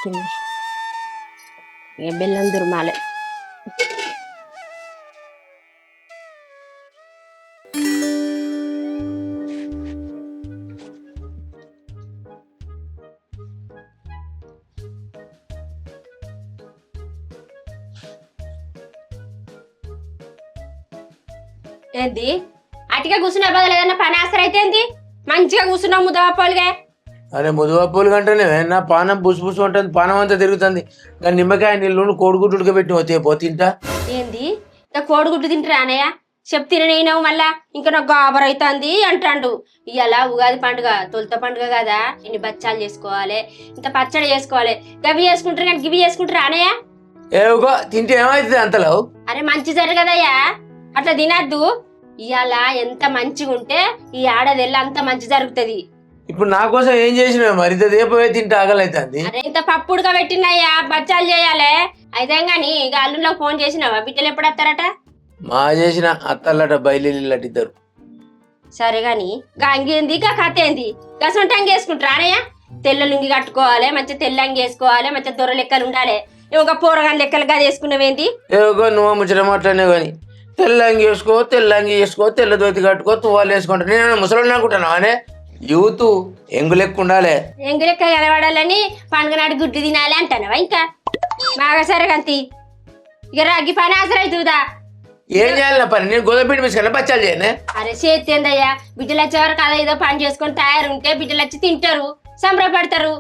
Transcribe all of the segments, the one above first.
వస్తుంది. ఇక బెల్లం దుర్మాలే. ఏంది అటిగా కూర్చునే బదులు ఏదన్నా పని ఆసర అయితే ఏంది? మంచిగా కూర్చున్నావు ముద్దవాపోలుగా. అరే ముదువాపోలు కంటేనే నా పానం పుసుపుసు ఉంటుంది, పానం అంతా తిరుగుతుంది. కానీ నిమ్మకాయ నీళ్ళు కోడిగుడ్డు ఉడకబెట్టి పోతే తింటా. ఏంది ఇక కోడిగుడ్డు తింటారా అనయ్య? చెప్తినవు మళ్ళా ఇంకా నాకు గాబర్ అవుతుంది అంటాండు. ఇవాళ ఉగాది పండుగ, తొలుత పండుగ కదా, ఇన్ని బచ్చాలు చేసుకోవాలి, ఇంత పచ్చడి చేసుకోవాలి. గవి చేసుకుంటారు కానీ గివి చేసుకుంటారా అనయ్య? ఏవో తింటే ఏమవుతుంది అంతలో? అరే మంచి జరగదయ్యా, అట్లా తినద్దు. ఇవాళ ఎంత మంచిగా ఉంటే ఈ ఆడదెల్ల అంత మంచి జరుగుతుంది. ఇప్పుడు నా కోసం ఏం చేసినావు మరి? ఇంత దీపమే తింటే ఆగలైతుంది. అరే ఇంత పప్పుడుగా పెట్టినయ్యా, బచ్చాలు చేయాలి. అయితే గాని ఇక అల్లులో ఫోన్ చేసినావా? బిడ్డలు ఎప్పుడు వస్తారట? మా చేసిన అత్తల్లట బయలులట ఇద్దరు. సరే గాని గంగేంది గా కథ ఏంది? గసంట అంగి వేసుకుంటారా అనయ్య? తెల్ల లుంగి కట్టుకోవాలి, మంచిగా తెల్ల అంగి వేసుకోవాలి, మంచిగా దొర లెక్కలు ఉండాలి. ఒక పోరగాని లెక్కలుగా వేసుకున్నావేంది? ఏవో నువ్వు ముచ్చట మాట్లాడినావు కానీ తెల్లంగి వేసుకో, తెల్లంగి వేసుకో, తెల్ల దోతి కట్టుకో, తువ్వాలు వేసుకుంటా. నేను ముసలి అనుకుంటాను అనే యూత్ ఎంగు లెక్క ఉండాలి. ఎంగు లెక్క కనబడాలని పండుగ నాడు గుడ్డు తినాలి అంటానవా? ఇంకా బాగా సరే కంతి ఇక రాగి పని ఆసర అవుతుందా? ఏం చేయాలి నా పని? నేను గోధుమ పిండి మిసుకన్నా బచ్చాలు చేయను. అరే చేతేందయ్యా, బిడ్డలు వచ్చే వరకు అదో ఏదో పని చేసుకొని తయారుంటే బిడ్డలు వచ్చి తింటారు, సంబరపడతారు.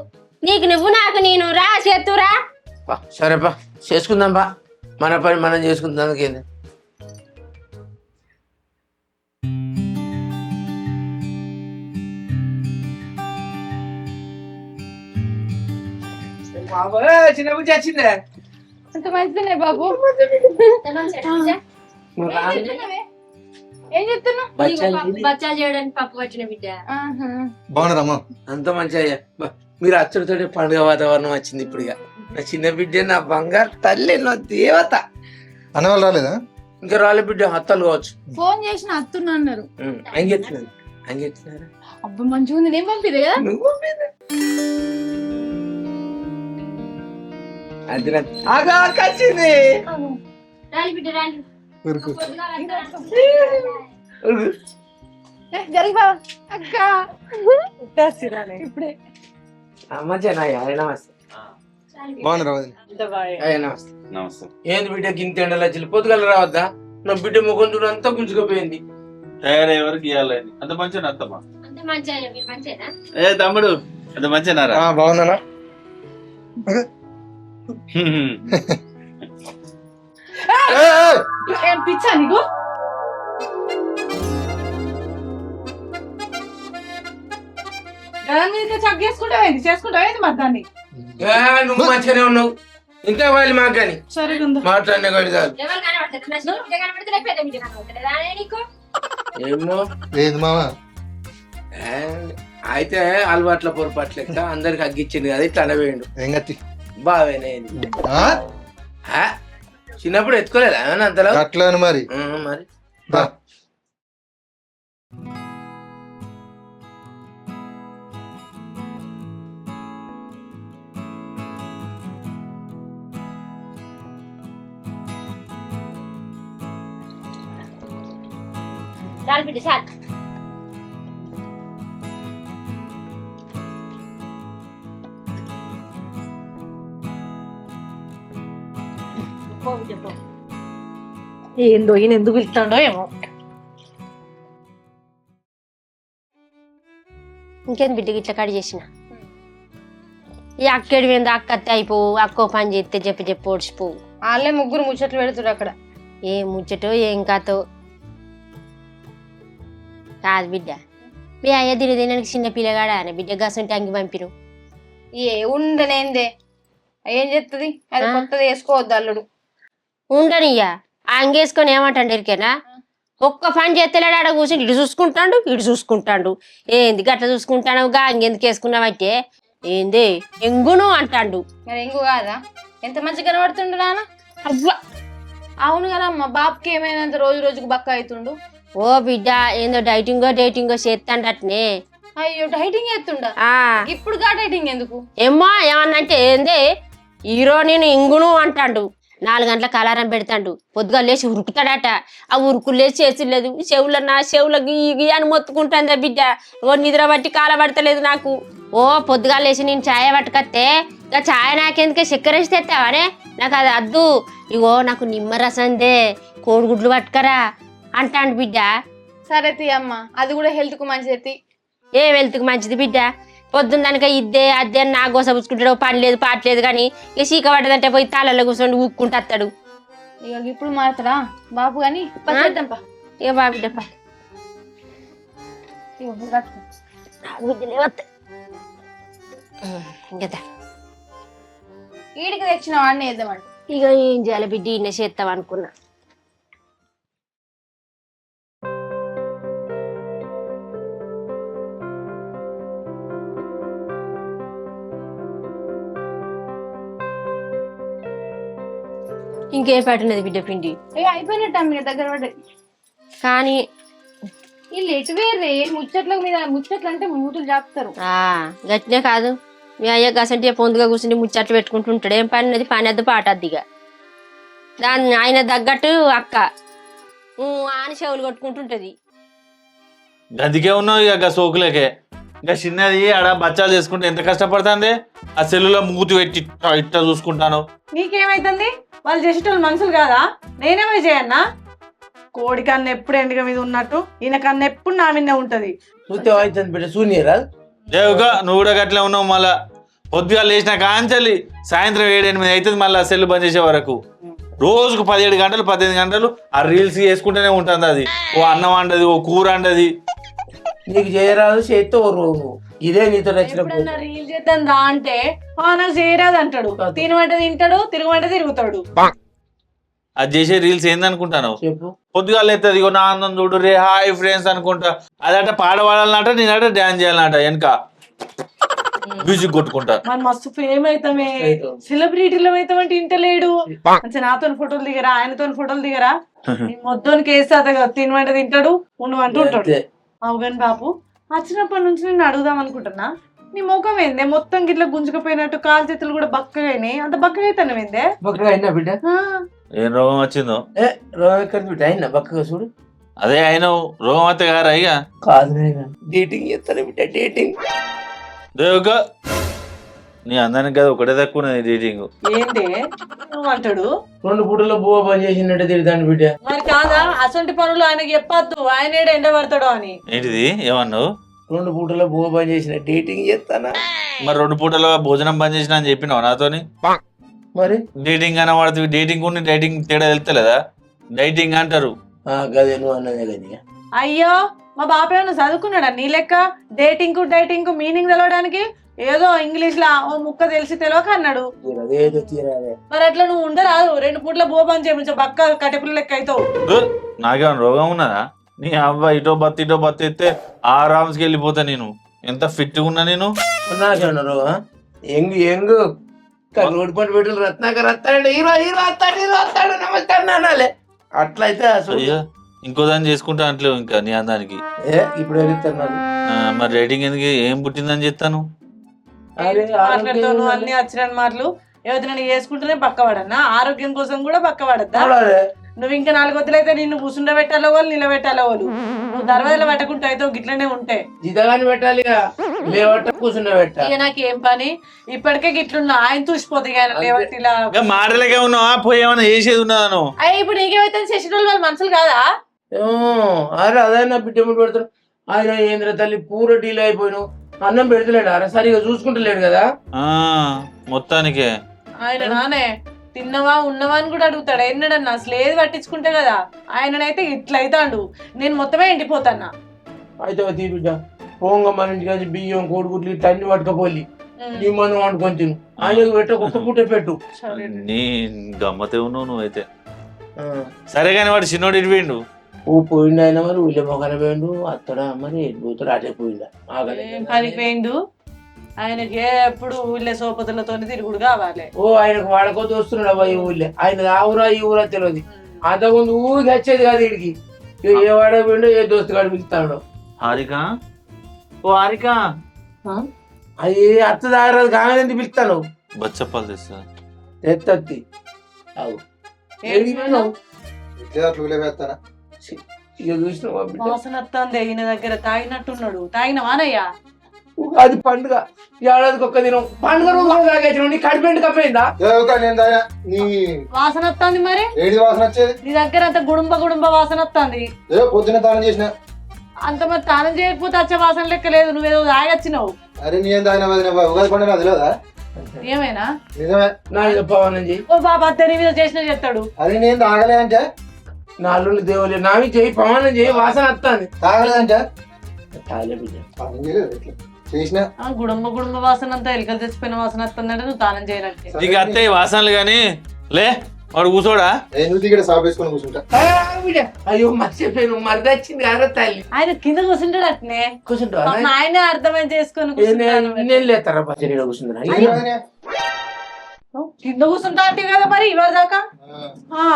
నీకు నువ్వు నాకు నేను రా చేతురా. సరేపా చేసుకుందాం బా, మన పని మనం చేసుకుందాం. అందుకేంది చిన్న బుజ్జి వచ్చిందే. అంత మంచిదే బాబు. ఏం చెప్తున్నావు? బచ్చాలు చేయడానికి పప్పు వచ్చిన బిడ్డ. బాగున్నారమ్మా? అంత మంచిగా మీరు అచ్చడితో పండుగ వాతావరణం వచ్చింది. ఇప్పుడు ఇక నా చిన్న బిడ్డ, నా బంగారు తల్లి, నా దేవత. అన్న వాళ్ళు రాలేదా? ఇంకా రాలే బిడ్డ, అత్తలు కావచ్చు. ఫోన్ చేసిన అత్తున్నా అన్నారు. అంగెత్తినారు అంగెత్తినారా? అబ్బా మంచిగా ఉంది. నేను పంపిదే కదా. నువ్వు అది వచ్చింది. రాలి బిడ్డ రాలి. జరిగి బాబా అక్క ఇప్పుడే బాగున్నారా? నమస్తే. ఏంది బిడ్డ గింత ఎండలో చిల్లి పొద్దుగల రావద్దా? నా బిడ్డ ముఖం చూడు అంతా గుంజుకుపోయింది. తయారయ్యే వరకు ఇవ్వాలి. అంత మంచిగా అత్తమ్మా. అంత మంచిగా మీరు మంచిగా. ఏ తమ్ముడు అంత మంచిగా బాగున్నానా? పిచ్చా నీకు? చేసుకుంటావేంది మరి దాన్ని? నువ్వు మంచిగానే ఉన్నావు, ఇంకా వాళ్ళు మాకు కానీ సరిగా మాట్లాడిన కాదు కాదు. ఎవరు కనబడతారు? నా బిడ్డ కనబడితే పెద్ద బిడ్డ కనబడతారా నీకు? ఏమో లేదు మామా. అయితే అలవాట్ల పొరపాటు లెక్క అందరికి అగ్గిచ్చింది కదా, ఇట్లా అనవేయండు. ఏం గట్టి బావేనే చిన్నప్పుడు ఎత్తుకోలేదా ఏమన్నా అంతలో? అట్లా మరి మరి బా. రాలి బిడ్డ సార్. ఏందో ఈయన ఎందుకు పిలుస్తాడో ఏమో. ఇంకేంది బిడ్డకి ఇట్లా కడి చేసిన? ఈ అక్కడి మీద అక్క అత్తే అయిపోవు, అక్కో పని చేస్తే చెప్పి చెప్పి ఓడిచిపోవు. వాళ్ళే ముగ్గురు ముచ్చట్లు పెడుతురు అక్కడ. ఏ ముచ్చటో ఏం కాతో కాదు బిడ్డ. మీ అయ్య తినదేనానికి చిన్న పిల్లగాడా అని బిడ్డ గసంటే అంగి పంపిరు. ఏ ఉండనేందే ఏం చెప్తుంది? అది కొత్తది వేసుకోవద్దు అల్లుడు. ఉండనియ్యా అంగేసుకొని ఏమంటాడు ఎరికేనా? ఒక్క పని చేస్తలేడు, ఆడ కూర్చొని ఇటు చూసుకుంటాడు ఇటు చూసుకుంటాడు. ఏంది గట్ల చూసుకుంటాను గా ఇంకెందుకు వేసుకున్నావంటే ఏంది ఎంగును అంటాడు. మరి ఎంగు కాదా? ఎంత మంచిగా కనబడుతుండు నాన్న. అవ్వా అవును కదా అమ్మ, బాబుకి ఏమైనా రోజు రోజుకు బక్క అవుతుండు. ఓ బిడ్డ ఏందో డైటింగో చేస్తాండటనే అయ్యో డైటింగ్ చేస్తుండా ఆ ఇప్పుడు గా డైటింగ్ ఎందుకు? ఏమో ఏమన్నంటే ఏందే హీరో నేను ఇంగును అంటాడు. 4 గంటలకు అలారం పెడతాడు. పొద్దుగా లేచి ఉరుకుతాడట. ఆ ఉరుకులు లేచి చేసిలేదు. చెవులకి ఈ అని మొత్తుకుంటుందా బిడ్డ. ఓ నిద్ర బట్టి కాల పడతలేదు నాకు. ఓ పొద్దుగా లేచి నేను ఛాయ పట్టుకొస్తే ఇక ఛాయ నాకెందుకే చక్కెర వేసి తెస్తావానే? నాకు అది అద్దు. ఇగో నాకు నిమ్మరసందే కోడిగుడ్లు పట్టుకరా అంటాడు బిడ్డ. సరే తీ అమ్మ, అది కూడా హెల్త్ కు మంచిది. ఏ వెళ్తుకు మంచిది బిడ్డ. పొద్దున్న దానిక ఇద్దే అద్దే అని నా గోస పుచ్చుకుంటాడు. పని లేదు పాటలేదు కానీ ఇక చీక పడ్డదంటే పోయి తాళల్లో కూర్చొని ఊక్కుంటూ వస్తాడు. ఇక ఇప్పుడు మారుతాడా బాబు కానీ పచ్చేద్దాంపా. ఇక బా బిడ్డ పా. ఈడికి తెచ్చిన వాడిని వేద్దామంట. ఇక ఏం చేయాలి బిడ్డ ఇన్న చేస్తాం అనుకున్నా. ఇంకేం పెట్టినది బిడ్డ పిండి అయిపోయినట్టు మీ దగ్గర పడ్డాయి. కానీ వీళ్ళు ఎటు వేరే ముచ్చట్ల మీద ముచ్చట్లు అంటే మూతులు చాపుతారు. గట్టినే కాదు మీ అయ్య గసంటే పొందుగా కూర్చుని ముచ్చట్లు పెట్టుకుంటుంటాడు. ఏం పని ఉన్నది పని అద్దు పాట అద్దిగా దాన్ని ఆయన తగ్గట్టు అక్క ఆని చెవులు కొట్టుకుంటుంటది. గదికే ఉన్నావు ఇక సోకులకే. ఇంకా చిన్నది ఆడ బచ్చాలు చేసుకుంటే ఎంత కష్టపడుతుంది. ఆ సెల్లులో మూతి పెట్టి ఇట్లా చూసుకుంటాను. నీకేమైతుంది? వాళ్ళు చేసేటోళ్ళు మనుషులు కాదా? నేనేమై చేయన్నా? కోడి కన్ను ఎప్పుడు ఎండుగ మీద ఉన్నట్టు ఈయన కన్ను ఎప్పుడు నా మీద ఉంటది. అవుతుంది బిడ్డ సూనియరా దేవుగా నువ్వు కూడా గట్లే ఉన్నావు. మళ్ళా పొద్దుగా లేచిన కాంచలి సాయంత్రం 7-8 అవుతుంది మళ్ళీ సెల్ బంద్ చేసే వరకు. రోజుకు 17 గంటలు 18 గంటలు ఆ రీల్స్ చేసుకుంటూనే ఉంటుంది. అది ఓ అన్నం వండది, ఓ కూర వండది. నీకు చేయరాదు చేస్తే ఓ రోజు ఇదే నీతో నచ్చినప్పుడు రీల్ చేద్దాం రా అంటే నాకు చేయరాదు అంటాడు. తినమంటే తింటాడు, తిరగమంటే తిరుగుతాడు. అది చేసే రీల్స్ ఏందనుకుంటాను? చెప్పు. పొద్దుగా లేస్తుంది ఇగో నా అందం చూడు రే హాయ్ ఫ్రెండ్స్ అనుకుంటా. అదంట పాడవాడాలన్నట, నేనట డాన్స్ చేయాలన్నట. వెనక మ్యూజిక్ కొట్టుకుంటా. మన మస్తు ఫేమ్ అవుతామే, సెలబ్రిటీలు అవుతామంటే ఇంటలేడు. మంచిగా నాతో ఫోటోలు దిగరా, ఆయనతో ఫోటోలు దిగరా. మొత్తానికి వేస్తే తినమంటే తింటాడు, ఉండమంటూ ఉంటాడు. అవుగాని బాబు వచ్చినప్పటి నుంచి నేను అడుగుదాం అనుకుంటున్నా, నీ ముఖం ఏందే మొత్తం గిట్ల గుంజుకపోయినట్టు, కాలు చేతులు కూడా బక్కగా అయినాయి. అంత బక్కగా అయితాను ఏందే? బక్కగా అయినా బిడ్డ? ఏం రోగం వచ్చిందో? రోగం ఎక్కడ బిడ్డ అయినా బక్కగా చూడు. అదే ఆయన రోగం అయితే గారా ఇక కాదు డేటింగ్ చేస్తాను బిడ్డ. డేటింగ్ దేవుగా నీ అందానికి కదా ఒకటే తక్కువ డేటింగ్. ఏందే నువ్వు అంటాడు? 2 పూటల్లో బువ్వ పని చేసినట్టు తిడతాను బిడ్డ. మరి కాదా అసంటి పనులు ఆయనకి చెప్పద్దు, ఆయన ఎండ పడతాడు అని. ఏంటిది ఏమన్నావు? 2 పూటల్లో బువ్వ పని చేసిన డేటింగ్ చేస్తానా? మరి 2 పూటలో భోజనం బంద్ చేసిన అని చెప్పినావు నాతోని. మరి డేటింగ్ అన్న వాడుతుంది. డేటింగ్ ఉన్న డైటింగ్ తేడా తెలుస్తలేదా? డైటింగ్ అంటారు. గదే నువ్వు అన్నదే కదా. అయ్యో మా బాబాయ్ ఏమన్నా చదువుకున్నాడా నీ లెక్క? డేటింగ్ కు డైటింగ్ కు మీనింగ్ తెలవడానికి ఏదో ఇంగ్లీష్ లా ఓ ముక్క తెలిసి తెలియక అన్నాడు. మరి అట్లా నువ్వు ఉండరాదు. 2 పూట్ల బోబాన్ చేయించు, బక్క కట్టెపుల్ల లెక్క అవుతావు. నాకేమైనా రోగం ఉన్నదా? నీ అవ్వ ఇటో బత్తి ఎత్తే ఆరామ్స్కి వెళ్ళిపోతా. నేను ఎంత ఫిట్గా ఉన్నా నేను. నాకేమన్నా రోగం? ఎంగు రోడ్డు పంట పెట్టు రత్నాకర్ వస్తాడు, హీరో వస్తాడు, నమస్కారం అనాలే. అట్లయితే ఇంకో దాన్ని చేసుకుంటా అంటలేవు ఇంకా నీ అందానికి. ఇప్పుడు మరి రేటింగ్ ఎందుకు? ఏం పుట్టిందని చెప్తాను. మాట్లాడుతావు అన్ని వచ్చిన మాటలు. ఎవరిని చేసుకుంటేనే పక్క పడన్నా, ఆరోగ్యం కోసం కూడా పక్క పడద్దా? నువ్వు ఇంకా 4 వద్దులైతే నిన్ను కూర్చుండబెట్టాలో వాళ్ళు, నిలబెట్టాలో వాళ్ళు. నువ్వు దర్వాజలు పట్టకుంటూ అయితే గిట్లనే ఉంటే జితగాని పెట్టాలి, కూర్చుండబెట్టాలి. నాకు ఏం పని? ఇప్పటికే గిట్లున్నా ఆయన చూసిపోతాయి లేవట్టి ఇలా మాటలకే ఉన్నావా? పోయి ఏమైనా చేసేది ఉన్నదాను? అయ్యి ఇప్పుడు నీకేమైతే చేసిన వాళ్ళు మనుషులు కాదా? అరే అదే నా బిడ్డ ముడి పెడతాడు. ఆయన ఏంద్ర తల్లి పూర డీల్ అయిపోయినావు. అన్నం పెడతలేడు, అరే సరిగా చూసుకుంటలేడు కదా. మొత్తానికే ఆయన నానే తిన్నవా ఉన్నవా అని కూడా అడుగుతాడు. ఎన్నడన్నా అసలు ఏది పట్టించుకుంటే కదా. ఆయననైతే ఇట్లా అవుతాడు. నేను మొత్తమే ఎండిపోతాన్నా. అయితే తీ బిడ్డ పోంగ మన ఇంటికి వచ్చి బియ్యం కోడిగుడ్లు ఇట్లా అన్ని పట్టుకపోయి నీ మనం వండుకొని తిను. ఆయనకు పెట్ట ఒక్క పూట పెట్టు. నీ గమ్మతే ఉన్నావు నువ్వైతే. సరే కానీ వాడు చిన్నోడు ఇడిపోయిండు. ఓ పోయిండు ఆయన. మరి ఊళ్ళో మొక్కన పోయిండు, అత్తడా మరి పోతాడు. అటే పోయిండా పనిపోయిండు. ఆయనకి ఎప్పుడు ఊళ్ళో సోపతులతో తిరుగుడు కావాలి. ఓ ఆయనకు వాడకోత వస్తున్నాడు అబ్బా ఈ ఊళ్ళో. ఆయన ఆ ఊరా ఈ ఊరా తెలియదు. అంతకుముందు ఊరికి వచ్చేది కాదు వీడికి. ఏ వాడ పోయిండో ఏ దోస్తు కాడు పిలుస్తాడు. హారిక ఓ హారిక అది అత్త దాగరాదు కావాలి ఎందుకు పిలుస్తాను బచ్చప్పాలు తెస్తా ఎత్తత్తి అవు అట్లా వేస్తానా ఇక చూసినావా బిడ్డ? వాసన వస్తుంది ఈయన దగ్గర తాగినట్టున్నాడు తాగినవానయ్యా అది పండుగ ఏడాదికి ఒక్క దినం పండుగ రోజు కూడా తాగేసిన నీ కడిపెండు కప్పయిందా నేను తాగా నీ వాసన వస్తుంది మరి ఏది వాసన వచ్చేది నీ దగ్గర అంత గుడుంబ వాసన వస్తుంది ఏదో పొద్దున తానం చేసిన అంత మరి తానం చేయకపోతే వచ్చే వాసన లెక్క లేదు నువ్వేదో తాగొచ్చినావు అరే నేను తాగిన ఉగాది పండుగ నాది లేదా ఏమైనా నిజమే నా పవనం చెయ్యి ఓ బాబా తెరి మీద చేసిన చెప్తాడు అరే నేను తాగలే అంటే నా అల్లుళ్ళు దేవులే నావి చెయ్యి పవనం చెయ్యి వాసన వస్తుంది తాగలేదంటే తాగలే బిడ్డ. తానం చేయలేదు ఎట్లా? చేసిన గుడుంబ వాసన అంతా ఎలుకలు తెచ్చిపోయిన వాసన వస్తుందంటే నువ్వు తానం చేయనట్టే నీకు అత్తే వాసనలు కానీ లే వాడు కూర్చోడా నేను ఇక్కడ సాప్ వేసుకొని కూర్చుంటా ఆ, బిడ్డ. అయ్యో మర్చిపోయాను మరదచ్చింది కదా తల్లి ఆయన కింద కూర్చుంటాడు అట్నే కూర్చుంటావా పాపం ఆయనే అర్థమై చేసుకొని కూర్చుంటాడు. నేను లేతారా పచ్చడి కూర్చుంటున్నా ఇది కాదనే. కింద కూర్చుంటా అంటే కదా మరి ఇవాళ దాకా ఆ.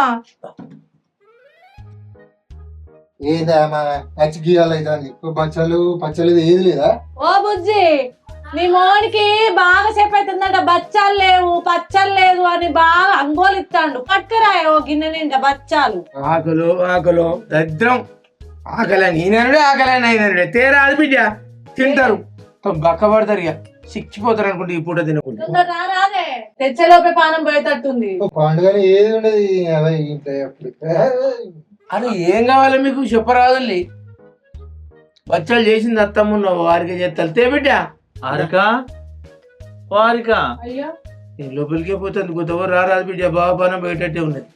ఏందా మా నచ్చి గీయాలి అవుతుంది పచ్చళ్ళు ఏది లేదా ఓ బుజ్జి నీ మోనికి బాగా సేపు అవుతుందంట బచ్చాలు లేవు పచ్చలు లేదు అని బాగా అంగోలిస్తాడు పట్టుకురాయ ఓ గిన్నె నిండా బచ్చాలు ఆకలు దరిద్రం ఆకలని ఈయననుడే ఆకలని అయిననుడే తేరాదు బిడ్డ తింటారు బక్క పడతారు ఇక సిక్కిపోతారు అనుకుంటే ఈ పూట తినకుండా తొందర రాదే తెచ్చలోపే పానం పోయేటట్టుంది పండుగని ఏది ఉండదు అదే ఇంట్లో ఎప్పుడు. అరే ఏం కావాలి మీకు చెప్పరాదుల్లి బచ్చాలు చేసింది అత్తమ్మ వారికి చేస్తారు తే బిడ్డ హారిక ఓ హారిక అయ్యో నేను లోపలికే పోతుంది కొత్తవారు రారాదు బిడ్డ బాగా పానం పోయేటట్టే ఉన్నది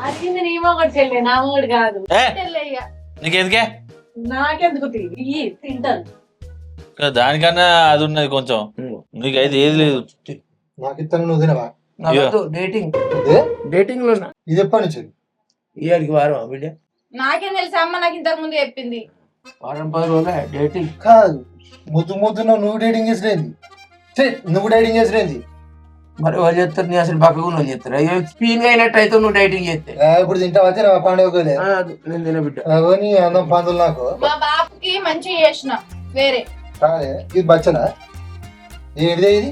అడిగింది నీ మొగడు చెల్లె నా మొగడు కాదు ఏ చెల్లె ఇక. నీకెందుకే నాకెందుకు ఇయ్యి తింటాను దానికన్నా అది ఉన్నది కొంచెం నీకైతే ఏది లేదు నాకు ఇస్తాను నువ్వు తినవా నాకు డేటింగ్ ఇదే డేటింగ్ లో ఇది ఎప్పటి నుంచి ఇయడికి వారం బిడ్డ నాకేం తెలుసు అమ్మ నాకు ఇంతకు ముందు చెప్పింది వారం 10 రోజులే డేటింగ్ కాదు ముద్దు నువ్వు డేటింగ్ చేసినది నువ్వు డేటింగ్ చేసినది మరి వాళ్ళు చెప్తారు నీ అసలు పక్కకు వాళ్ళు చెప్తారు అయ్యో స్పీన్ అయినట్టు అయితే నువ్వు డైటింగ్ చేస్తే ఇప్పుడు తింటావా తినవా పండుగలే నేను తినబిడ్డ అవన్నీ అందం పందులు నాకు మా బాబుకి మంచిగా చేసిన వేరే కాదే ఇది బచ్చనా ఏంటిదే ఇది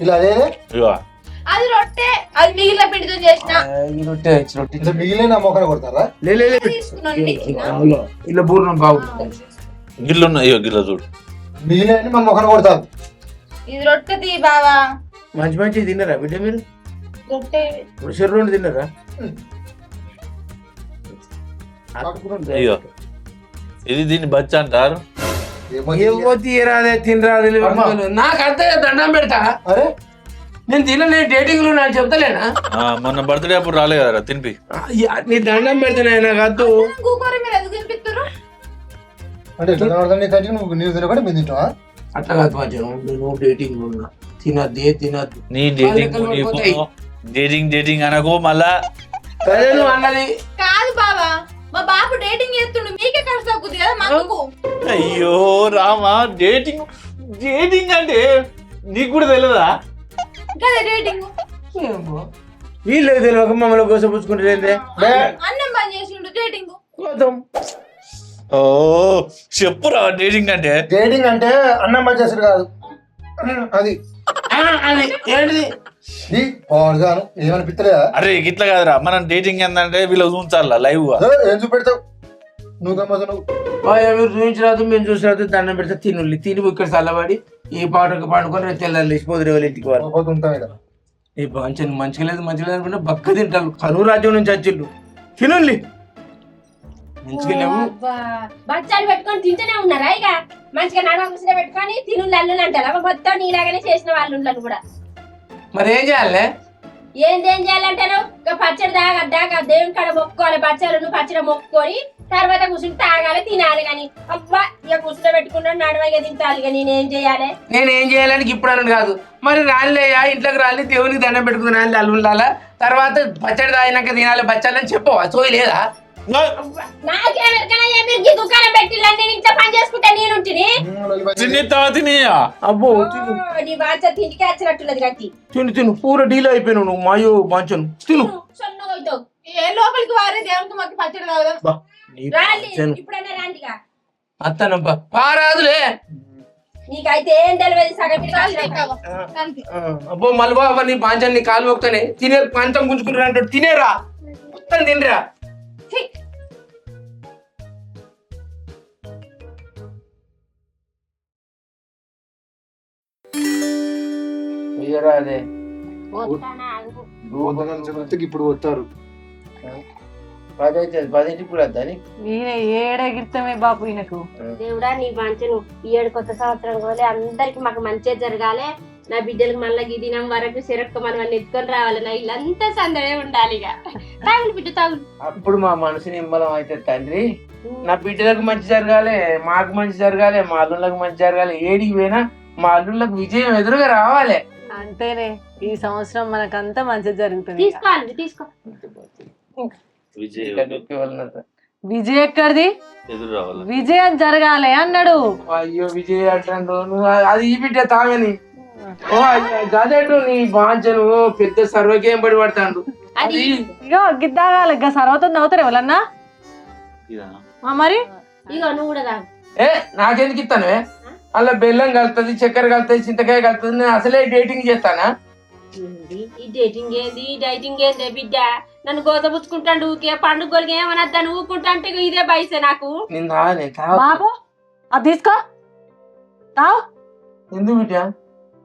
ఇలా అదే ఇగో అది రొట్టె అది మిగిలిన పిండితో చేసిన ఈ రొట్టె రొట్టె ఇంత మిగిలిన నా మొక్కన కొడతారా లే, లే, లే. తీసుకున్నాను ఇలా పూర్ణం బాగుంటుంది గిల్లు ఉన్నాయి ఇగో గిల్ల చూడు మిగిలిన మన మొక్కన కొడతారు ఇది రొట్టె తీ బావా మంచి మంచి తిన్నారా బిడ్డ మీరు రొట్టె చెర్రోండి తిన్నారా అయ్యో ఇది దీన్ని బచ్చ అంటారు ఏమో తీయరాదే తినరాదే నాకు అర్థం దండం పెడతా అరే నేను తినలే డేటింగ్ లో నాకు చెప్తలేనా మొన్న బర్త్డే అప్పుడు రాలే కదరా తినిపి నీ దండం పెడతానే నాకు అద్దు కూకూరి మీరు ఎందుకు తినిపిస్తారు అంటే ఎట్లా కనబడతాను నీ కంటికి నువ్వు తినకుండా మేము తింటావా అట్లా కాదు మంచిగా నువ్వు డేటింగ్ లో ఉన్నా తినద్దే తినద్దు నీ డేటింగ్ అనకు మళ్ళా అదే నువ్వు అన్నది కాదు బావా మా బాబు డేటింగ్ చేస్తుండు మీకే ఖర్చు తగ్గుతుంది కదా మాకు అయ్యో రామా డేటింగ్ అంటే నీకు కూడా తెలియదా కదా డేటింగ్ ఏమో వీళ్ళు తెలియక మమ్మల్ని కోసం పుచ్చుకుంటే అన్నం బంద్ చేసిండు డేటింగ్ ఓ చెప్పురా డేటింగ్ అంటే డేటింగ్ అంటే అన్నం పనిచేసారు కాదు అది అది ఏంటిది ఈ పాడుగాను ఏమనిపిస్తలేదా అరే ఇట్లా కాదురా మనం డేటింగ్ ఏంటంటే వీళ్ళు చూంచాలా లైవ్ గా ఏం చూపెడతావు నువ్వు గమ్మత నువ్వు మీరు చూపించరాదు మేము చూసిరాదు దండం పెడితే తినుల్లి తిని ఇక్కడ చల్లబడి ఈ పాటకు పాడుకొని తెల్లాలి లేచిపోదు వాళ్ళ ఇంటికి వాళ్ళు పోతే ఉంటాం ఇక్కడ ఈ మంచి మంచిగా లేదు అనుకుంటే బక్క తింటారు కరువు రాజ్యం నుంచి వచ్చిళ్ళు తినుల్లి మంచిగా లేవు బచ్చాలు పెట్టుకొని తింటూనే ఉన్నారా ఇక మంచిగా నడవ ముసిన పెట్టుకొని తిను అల్లులు అంటారు మొత్తం నీలాగానే చేసిన వాళ్ళు కూడా మరి ఏం చేయాలి ఏం చేయాలంటారు ఇక పచ్చడి దాకా దేవుని కాడ మొక్కుకోవాలి పచ్చళ్ళు పచ్చడి మొక్కుకొని తర్వాత కూర్చుని తాగాలి తినాలి కానీ అబ్బా ఇక కూర్చుని పెట్టుకుంటాను నడవగా తింటాలి ఇక నేనేం చేయాలి నేనేం చేయాలని ఇప్పుడు అని కాదు మరి రాళ్ళేయా ఇంట్లోకి రాలి దేవునికి దండం పెట్టుకుని రాలి అల్లుండాలా తర్వాత పచ్చడి తాగినాక తినాలి బచ్చాలని చెప్పవా సోయి లేదా నాకేమెరకనా మీరు దుకాణం పెట్టిల్లంటే ఇంట్లో పని చేసుకుంటా నేనుంటిని అబ్బో నీ బాధ్యత ఇంటికి వచ్చినట్టున్నది కత్తి తిను పూర డీల్ అయిపోయినావు నువ్వు మాయో బాంచను తిను సొన్నగా అవుతావు ఏ లోపలికి వారే దేవునికి మాకు పచ్చడి తాగుదాం బా, నీ రాలి బాంచను. ఇప్పుడైనా రాండిగా అత్తనబ్బా పారాదులే. నీకైతే ఏం తెలియదు సగం అబ్బో మళ్ళీ బాబా నీ పాంచాన్ని నీ కాలు పోతానే తినే పంచం గుంజుకుంటున్నా అంటాడు. తినేరా మొత్తం తినరా. అదే ఇప్పుడు కొట్టారు 10 ఇప్పుడు వద్దని ఈయన ఏడగిరితమే బాపు ఈయనకు. దేవుడా నీ మంచను ఈ ఏడు కొత్త సంవత్సరం కోలే అందరికి మాకు మంచిగా జరగాలి. నా బిడ్డలకు మళ్ళీ ఈ దినం వరకు సిరక్క మనం ఎత్తుకొని రావాలి. నా ఇల్లంతా సందడే ఉండాలి. ఇక తాగులు బిడ్డ తాగులు. అప్పుడు మా మనసు నిమ్మలం అయితే తండ్రి. నా బిడ్డలకు మంచి జరగాలి, మాకు మంచి జరగాలి, మా అల్లుళ్ళకి మంచి జరగాలి. ఏడికి పోయినా మా అల్లుళ్ళకి విజయం ఎదురుగా రావాలి. అంతేనే ఈ సంవత్సరం మనకంతా మంచి జరుగుతుంది. తీసుకోవాలి తీసుకో. విజయ్ ఎక్కడిది? ఎదురు రావాలి. విజయం జరగాలి అన్నాడు. అయ్యో విజయ్ అంటాడు. అది ఈ బిడ్డ తాగని. ఓ అదేటు నీ బాంచను పెద్ద సర్వకేం పడి పడతాడు. అది ఇగో గిద్దాగాలి ఇక సర్వతం అవుతారు ఎవరన్నా మరి. ఇగో నువ్వు కూడా తాగు. నాకెందుకు ఇస్తాను? అలా బెల్లం కలుతుంది, చక్కెర కలుతుంది, చింతకాయ కలుతుంది. నేను అసలే డేటింగ్ చేస్తానా? ఈ డేటింగ్ ఏంది డైటింగ్ ఏంది బిడ్డ? నన్ను గోతపుచ్చుకుంటాడు ఊకే. పండుగలకి ఏమనద్దా నువ్వు ఊకుంటా అంటే ఇదే బయసే నాకు. బాబు అది తీసుకో తావు. ఎందుకు బిడ్డ?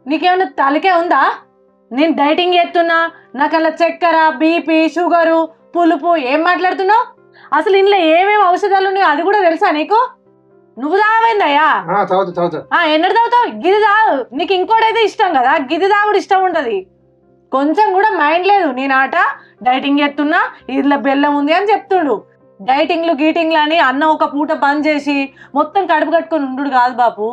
నీకేమన్నా తలకే ఉందా? నేను డైటింగ్ చేస్తున్నా, నాకు అలా చక్కెర, బీపీ, షుగరు, పులుపు ఏం మాట్లాడుతున్నావు? అసలు ఇంట్లో ఏమేమి ఔషధాలు ఉన్నాయో అది కూడా తెలుసా నీకు? నువ్వు తాగమైందయ్యా? ఎన్నడు తాగుతావు? గిది తాగు. నీకు ఇంకోటైతే ఇష్టం కదా, గిది తాగుడు ఇష్టం ఉంటది. కొంచెం కూడా మైండ్ లేదు. నేనాట డైటింగ్ చేస్తున్నా, ఇట్లా బెల్లం ఉంది అని చెప్తుండు. డైటింగ్లు గీటింగ్లు అని అన్నం ఒక పూట బంద్ చేసి మొత్తం కడుపు కట్టుకొని ఉండు కాదు బాపు.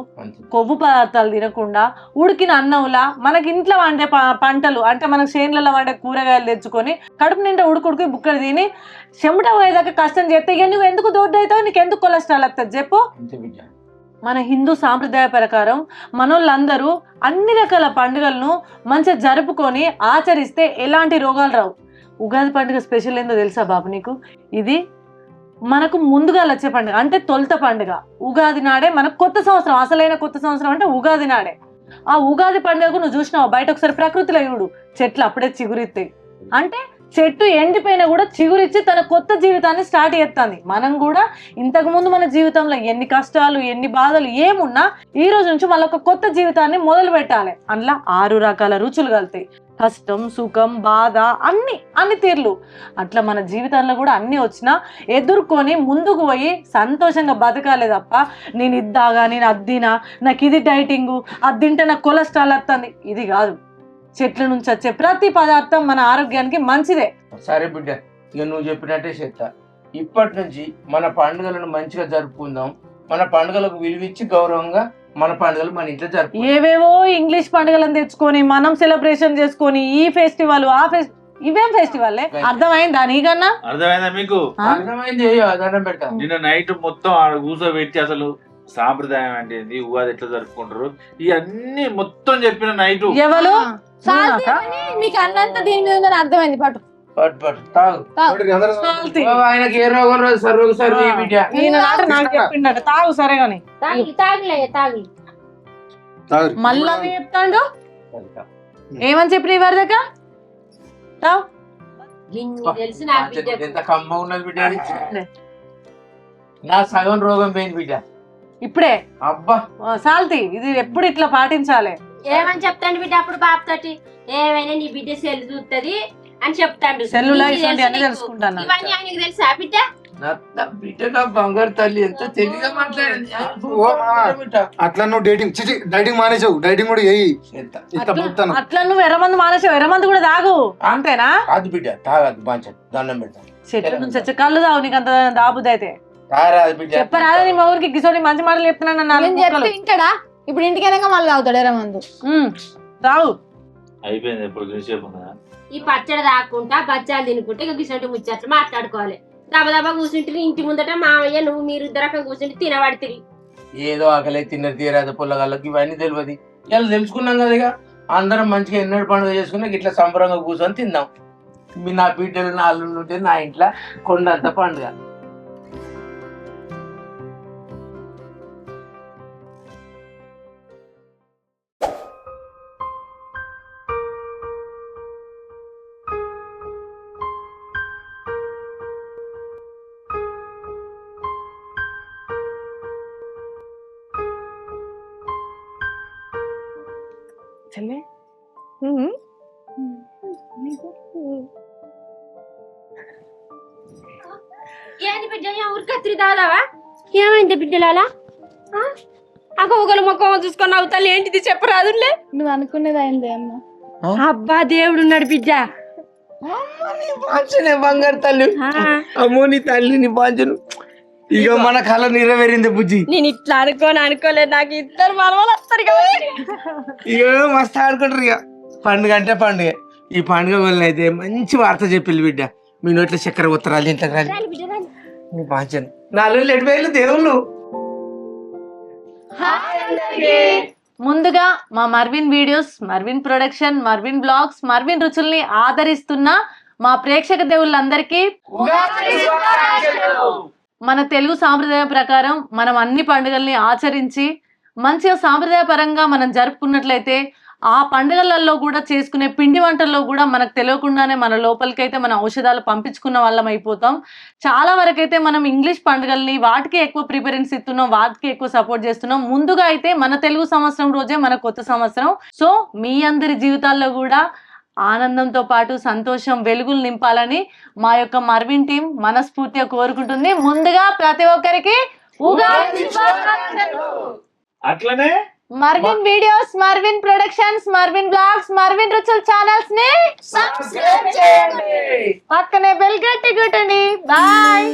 కొవ్వు పదార్థాలు తినకుండా ఉడికిన అన్నంలా మనకి ఇంట్లో వండే పంటలు అంటే మనకు చేనులలో వండే కూరగాయలు తెచ్చుకొని కడుపు నిండా ఉడుకుడికి బుక్కలు తిని చెమట పోయేదాకా కష్టం చేస్తే ఇక నువ్వు ఎందుకు దొడ్డు అవుతావు? నీకు ఎందుకు కొలెస్ట్రాల్ వస్తుంది చెప్పు? మన హిందూ సాంప్రదాయ ప్రకారం మనోళ్ళందరూ అన్ని రకాల పండుగలను మంచిగా జరుపుకొని ఆచరిస్తే ఎలాంటి రోగాలు రావు. ఉగాది పండుగ స్పెషల్ ఏందో తెలుసా బాబు నీకు? ఇది మనకు ముందుగా వచ్చే పండుగ అంటే తొలుత పండుగ. ఉగాది నాడే మనకు కొత్త సంవత్సరం, అసలైన కొత్త సంవత్సరం అంటే ఉగాది నాడే. ఆ ఉగాది పండుగకు నువ్వు చూసినావు బయట ఒకసారి ప్రకృతిలో చూడు, చెట్లు అప్పుడే చిగురిస్తాయి. అంటే చెట్టు ఎండిపోయినా కూడా చిగురిచ్చి తన కొత్త జీవితాన్ని స్టార్ట్ చేస్తుంది. మనం కూడా ఇంతకు ముందు మన జీవితంలో ఎన్ని కష్టాలు ఎన్ని బాధలు ఏమున్నా ఈ రోజు నుంచి మళ్ళీ ఒక కొత్త జీవితాన్ని మొదలు పెట్టాలి. అందులో 6 రకాల రుచులు కలుతాయి. కష్టం, సుఖం, బాధ అన్ని తీర్లు. అట్లా మన జీవితంలో కూడా అన్ని వచ్చినా ఎదుర్కొని ముందుకు పోయి సంతోషంగా బతకాలి తప్ప నేను ఇద్దాగా, నేను అద్దినా, నాకు ఇది డైటింగు, అది తింటే నాకు కొలెస్ట్రాల్ వస్తుంది, ఇది కాదు. చెట్ల నుంచి వచ్చే ప్రతి పదార్థం మన ఆరోగ్యానికి మంచిదే. సరే బిడ్డ, ఇక నువ్వు చెప్పినట్టే చేస్తా. ఇప్పటి నుంచి మన పండుగలను మంచిగా జరుపుకుందాం. మన పండుగలకు విలువిచ్చి గౌరవంగా మన పండుగలు మన ఇంట్లో జరుపు. ఏవేవో ఇంగ్లీష్ పండుగలను తెచ్చుకొని మనం సెలబ్రేషన్ చేసుకొని ఈ ఫెస్టివల్ ఆ ఇవేం ఫెస్టివల్ అర్థమైందా నీకన్నా? అర్థమైందా మీకు? అర్థమైంది. దండం పెడతా. నిన్న నైట్ మొత్తం ఆడ కూర్చోబెట్టి అసలు సాంప్రదాయం అంటే ఏంది, ఉగాది ఎట్లా జరుపుకుంటారు ఇవన్నీ మొత్తం చెప్పిన నైట్. ఎవరు మీకు అన్నంత దీని మీద అర్థమైంది. పట్టు ఆయనకి ఏ రోగం రాదు, సర్వ బిడ్డ. నాకు చెప్పిండట తాగు. సరే గాని మళ్ళా చెప్తాడు. ఏమని చెప్పిన వారి దగ్గర తావు. ఎంత కమ్మ ఉన్నది బిడ్డ. నా సగం రోగం పోయింది బిడ్డ ఇప్పుడే. అబ్బా సాల్తి ఇది ఎప్పుడు ఇట్లా పాటించాలి. ఏమని చెప్తాండు బిడ్డ అప్పుడు బాబుతోటి? ఏమైనా నీ బిడ్డ సెల్ చూస్తుంది అని చెప్తాడు. సెల్లులా అన్ని తెలుసుకుంటాను. ఇవన్నీ ఆయనకు తెలుసా బిడ్డ? బిడ్డ నా బంగారు తల్లి ఎంత తెలివిగా మాట్లాడింది. అట్లా నువ్వు డైటింగ్ మానేసావు, డైటింగ్ కూడా చేయి. అట్లా నువ్వు ఎర్రమందు మానేసావు, ఎర్రమందు కూడా తాగు. అంతేనా? అది బిడ్డ తాగదు, బాగా దండం పెడతా. చెట్ల నుంచి వచ్చే కళ్ళు తాగు. నీకు అంత దాబుద్ది అయితే చెప్పరాదు. నీ మా ఊరికి గిసోని మంచి మాటలు చెప్తున్నాను. ఇంటాడా? ఇప్పుడు ఇంటికి వెళ్ళాక మళ్ళీ తాగుతాడు ఎర్రమందు. తాగు. అయిపోయింది. ఎప్పుడు చూసేపు ఈ పచ్చడి తాకుంటా బచ్చాలు తినుకుంటే ఇక గిసంటి ముచ్చట్లు మాట్లాడుకోవాలి. దబదబా కూర్చుంటే ఇంటి ముందట మామయ్య నువ్వు మీరు ఇద్దరు కూర్చుంటే తినబడి ఏదో ఆకలి తిన్నది తీరాదు పొల్లగాళ్ళకి ఇవన్నీ తెలియదు. ఇలా తెలుసుకున్నాం కదా. ఇక అందరం మంచిగా ఎన్నడు పండుగ చేసుకున్నా ఇట్లా సంబరంగా కూర్చొని తిందాం. మీ నా బిడ్డలు నా అల్లుళ్ళు ఉంటే నా ఇంట్లో కొండంత పండుగ. జయ ఉరికత్రి దాదావా ఏమైంది బిడ్డలాలా అక్క ఒకరు మొక్క చూసుకొని అవుతాను ఏంటిది చెప్పరాదులే. నువ్వు అనుకునేది అయిందే అమ్మ. అబ్బా దేవుడు ఉన్నాడు బిడ్డ. పాంచనే బంగారు తల్లి, అమ్మో నీ తల్లి నీ పాంచను. ఇక మన కళ నెరవేరింది బుజ్జి. నేను ఇట్లా అనుకోలేదు, నాకు ఇద్దరు మనవాళ్ళు వస్తారు ఇక మస్తు ఆడుకుంటారు. ఇక పండుగ అంటే పండుగ. ఈ పండుగ వల్ల అయితే మంచి వార్త చెప్పిల్లు బిడ్డ. మీ నోట్ల చక్కెర ఉత్తరాలు ఇంత నీ పాంచను 4 రోజులు ఎడిపోయారు దేవుళ్ళు. ముందుగా మా Marvin videos, Marvin production, Marvin blogs, Marvin రుచుల్ని ఆదరిస్తున్న మా ప్రేక్షక దేవుళ్ళందరికీ మన తెలుగు సాంప్రదాయ ప్రకారం మనం అన్ని పండుగల్ని ఆచరించి మంచిగా సాంప్రదాయ పరంగా మనం జరుపుకున్నట్లయితే ఆ పండుగలలో కూడా చేసుకునే పిండి వంటల్లో కూడా మనకు తెలియకుండానే మన లోపలికైతే మన ఔషధాలు పంపించుకున్న వాళ్ళం అయిపోతాం. చాలా వరకు అయితే మనం ఇంగ్లీష్ పండుగల్ని వాటికి ఎక్కువ ప్రిఫరెన్స్ ఇస్తున్నాం, వాటికి ఎక్కువ సపోర్ట్ చేస్తున్నాం. ముందుగా అయితే మన తెలుగు సంవత్సరం రోజే మన కొత్త సంవత్సరం. సో మీ అందరి జీవితాల్లో కూడా ఆనందంతో పాటు సంతోషం, వెలుగులు నింపాలని మా యొక్క మర్విన్ టీం మనస్ఫూర్తిగా కోరుకుంటుంది. ముందుగా ప్రతి ఒక్కరికి ఉగాది శుభాకాంక్షలు. అట్లనే Marvin videos, Marvin productions, Marvin blogs, Marvin రుచుల ఛానల్స్ ని సబ్స్క్రైబ్ చేయండి. పక్కనే బెల్ గట్టి కొట్టండి. బాయ్.